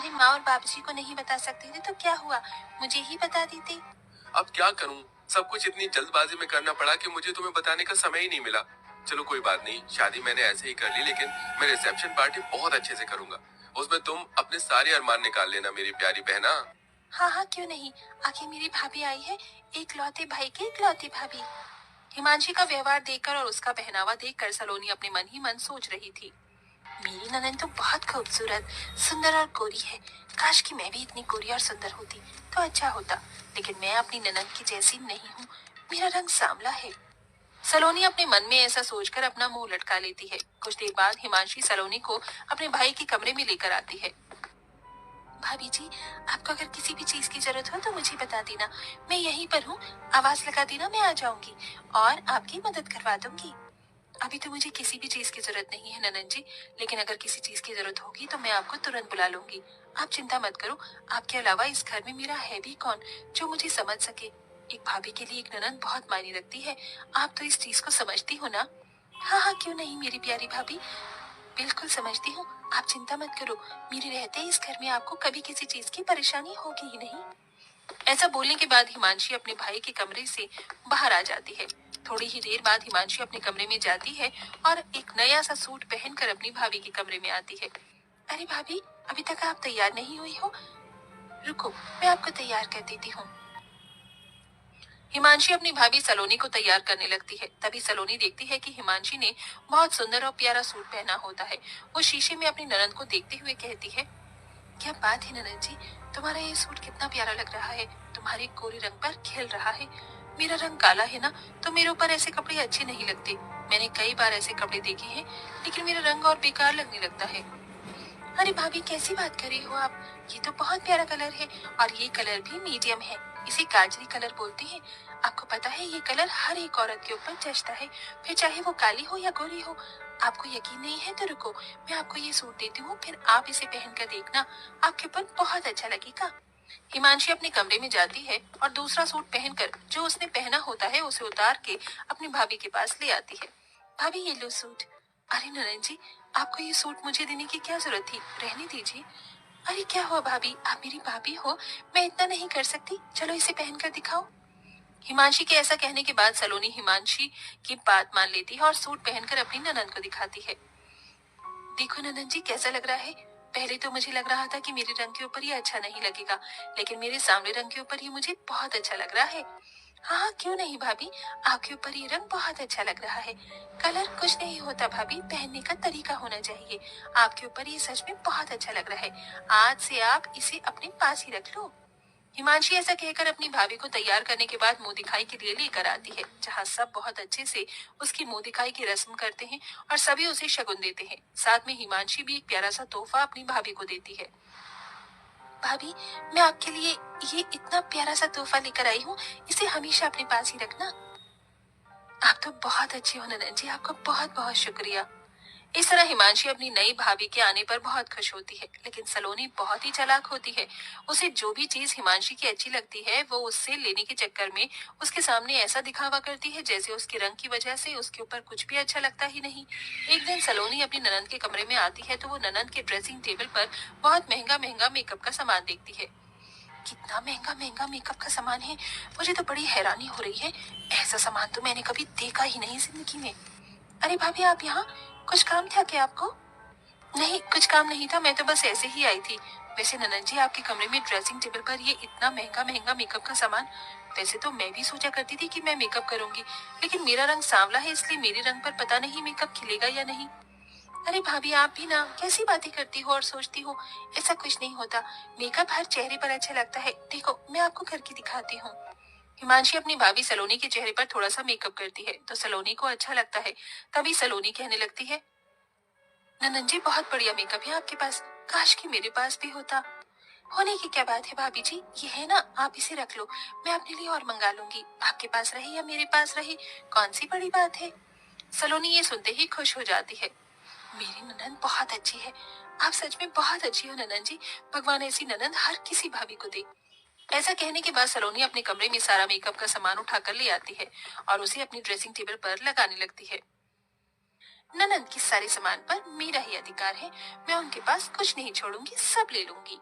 अपनी माँ और बाबूजी को नहीं बता सकते थे तो क्या हुआ, मुझे ही बता देते। अब क्या करूं, सब कुछ इतनी जल्दबाजी में करना पड़ा कि मुझे तुम्हें बताने का समय ही नहीं मिला। चलो कोई बात नहीं, शादी मैंने ऐसे ही कर ली, लेकिन मैं रिसेप्शन पार्टी बहुत अच्छे से करूंगा। उसमें तुम अपने सारे अरमान निकाल लेना मेरी प्यारी बहना। हाँ हाँ, क्यों नहीं। आखिर मेरी भाभी आई है, इकलौते भाई की इकलौती भाभी। हिमांशी का व्यवहार देखकर और उसका पहनावा देखकर सलोनी अपने मन ही मन सोच रही थी, मेरी ननद तो बहुत खूबसूरत, सुंदर और गोरी है। काश कि मैं भी इतनी गोरी और सुंदर होती तो अच्छा होता, लेकिन मैं अपनी ननद की जैसी नहीं हूँ। मेरा रंग सांवला है। सलोनी अपने मन में ऐसा सोचकर अपना मुंह लटका लेती है। कुछ देर बाद हिमांशी सलोनी को अपने भाई के कमरे में लेकर आती है। भाभी जी, आपको अगर किसी भी चीज की जरूरत हो तो मुझे बता देना, मैं यहीं पर हूँ। आवाज लगा देना, मैं आ जाऊंगी और आपकी मदद करवा दूंगी। अभी तो मुझे किसी भी चीज की जरूरत नहीं है ननन जी, लेकिन अगर किसी चीज की जरूरत होगी तो मैं आपको तुरंत बुला लूंगी। आप चिंता मत करो, आपके अलावा इस घर में मेरा है भी कौन जो मुझे समझ सके। एक भाभी के लिए एक ननन बहुत मायने रखती है। आप तो इस चीज को समझती हो ना। हाँ हाँ, क्यों नहीं मेरी प्यारी भाभी, बिल्कुल समझती हूँ। आप चिंता मत करो, मेरे रहते इस घर में आपको कभी किसी चीज की परेशानी होगी ही नहीं। ऐसा बोलने के बाद हिमांशी अपने भाई के कमरे से बाहर आ जाती है। थोड़ी ही देर बाद हिमांशी अपने कमरे में जाती है और एक नया सा सूट पहनकर अपनी भाभी के कमरे में आती है। अरे भाभी, अभी तक आप तैयार नहीं हुई हो। रुको, मैं आपको तैयार कर देती हूँ। हिमांशी अपनी भाभी सलोनी को तैयार करने लगती है। तभी सलोनी देखती है कि हिमांशी ने बहुत सुंदर और प्यारा सूट पहना होता है। वो शीशे में अपनी ननद को देखते हुए कहती है, क्या बात है ननद जी, तुम्हारा ये सूट कितना प्यारा लग रहा है। तुम्हारे गोरे रंग पर खिल रहा है। मेरा रंग काला है ना, तो मेरे ऊपर ऐसे कपड़े अच्छे नहीं लगते। मैंने कई बार ऐसे कपड़े देखे हैं, लेकिन मेरा रंग और बेकार लगने लगता है। अरे भाभी, कैसी बात कर रही हो आप। ये तो बहुत प्यारा कलर है और ये कलर भी मीडियम है। इसे गाजरी कलर बोलते हैं। आपको पता है ये कलर हर एक औरत के ऊपर जचता है, फिर चाहे वो काली हो या गोरी हो। आपको यकीन नहीं है तो रुको, मैं आपको ये सूट देती हूँ, फिर आप इसे पहनकर देखना, आपके ऊपर बहुत अच्छा लगेगा। हिमांशी अपने कमरे में जाती है और दूसरा सूट पहनकर जो उसने पहना होता है उसे उतार के अपनी भाभी के पास ले आती है। भाभी, ये लो सूट। अरे ननन जी, आपको ये सूट मुझे देने की क्या जरूरत थी, रहने दीजिए। अरे क्या हुआ भाभी, आप मेरी भाभी हो, मैं इतना नहीं कर सकती। चलो इसे पहनकर दिखाओ। हिमांशी के ऐसा कहने के बाद सलोनी हिमांशी की बात मान लेती है और सूट पहनकर अपनी ननन को दिखाती है। देखो ननन जी, कैसा लग रहा है। पहले तो मुझे लग रहा था कि मेरे रंग के ऊपर ये अच्छा नहीं लगेगा, लेकिन मेरे सांवले रंग के ऊपर ये मुझे बहुत अच्छा लग रहा है। हाँ हाँ, क्यों नहीं भाभी, आपके ऊपर ये रंग बहुत अच्छा लग रहा है। कलर कुछ नहीं होता भाभी, पहनने का तरीका होना चाहिए। आपके ऊपर ये सच में बहुत अच्छा लग रहा है। आज से आप इसे अपने पास ही रख लो। हिमांशी ऐसा कहकर अपनी भाभी को तैयार करने के बाद मुंह दिखाई के लिए लेकर आती है, जहाँ सब बहुत अच्छे से उसकी मुंह दिखाई की रस्म करते हैं और सभी उसे शगुन देते हैं। साथ में हिमांशी भी एक प्यारा सा तोहफा अपनी भाभी को देती है। भाभी, मैं आपके लिए ये इतना प्यारा सा तोहफा लेकर आई हूँ, इसे हमेशा अपने पास ही रखना। आप तो बहुत अच्छी हो ननन जी, आपका बहुत बहुत शुक्रिया। इस तरह हिमांशी अपनी नई भाभी के आने पर बहुत खुश होती है, लेकिन सलोनी बहुत ही चालाक होती है। उसे जो भी चीज हिमांशी की अच्छी लगती है वो उससे लेने के चक्कर में उसके सामने ऐसा दिखावा करती है जैसे उसके रंग की वजह से उसके ऊपर कुछ भी अच्छा लगता ही नहीं। एक दिन सलोनी अपनी ननद के कमरे में आती है तो वो ननद के ड्रेसिंग टेबल पर बहुत महंगा महंगा मेकअप का सामान देखती है। कितना महंगा महंगा मेकअप का सामान है, मुझे तो बड़ी हैरानी हो रही है। ऐसा सामान तो मैंने कभी देखा ही नहीं जिंदगी में। अरे भाभी, आप यहाँ, कुछ काम था क्या आपको। नहीं, कुछ काम नहीं था, मैं तो बस ऐसे ही आई थी। वैसे ननन जी, आपके कमरे में ड्रेसिंग टेबल पर ये इतना महंगा महंगा मेकअप का सामान। वैसे तो मैं भी सोचा करती थी कि मैं मेकअप करूंगी, लेकिन मेरा रंग सांवला है, इसलिए मेरे रंग पर पता नहीं मेकअप खिलेगा या नहीं। अरे भाभी, आप भी ना कैसी बातें करती हो और सोचती हो। ऐसा कुछ नहीं होता, मेकअप हर चेहरे पर अच्छा लगता है। देखो, मैं आपको करके दिखाती हूँ। हिमांशी अपनी भाभी सलोनी के चेहरे पर थोड़ा सा मेकअप करती है तो सलोनी को अच्छा लगता है। तभी सलोनी कहने लगती है, ननन जी, बहुत बढ़िया मेकअप है आपके पास, काश कि मेरे पास भी होता। होने की क्या बात है भाभी जी, ये है ना, आप इसे रख लो, मैं अपने लिए और मंगा लूंगी। आपके पास रहे या मेरे पास रहे, कौन सी बड़ी बात है। सलोनी ये सुनते ही खुश हो जाती है। मेरी ननन बहुत अच्छी है, आप सच में बहुत अच्छी हो ननन जी। भगवान ऐसी ननन हर किसी भाभी को दे। ऐसा कहने के बाद सलोनी अपने कमरे में सारा मेकअप का सामान उठाकर ले आती है और उसे अपनी ड्रेसिंग टेबल पर लगाने लगती है। ननद के सारे सामान पर मेरा ही अधिकार है, मैं उनके पास कुछ नहीं छोड़ूंगी, सब ले लूंगी।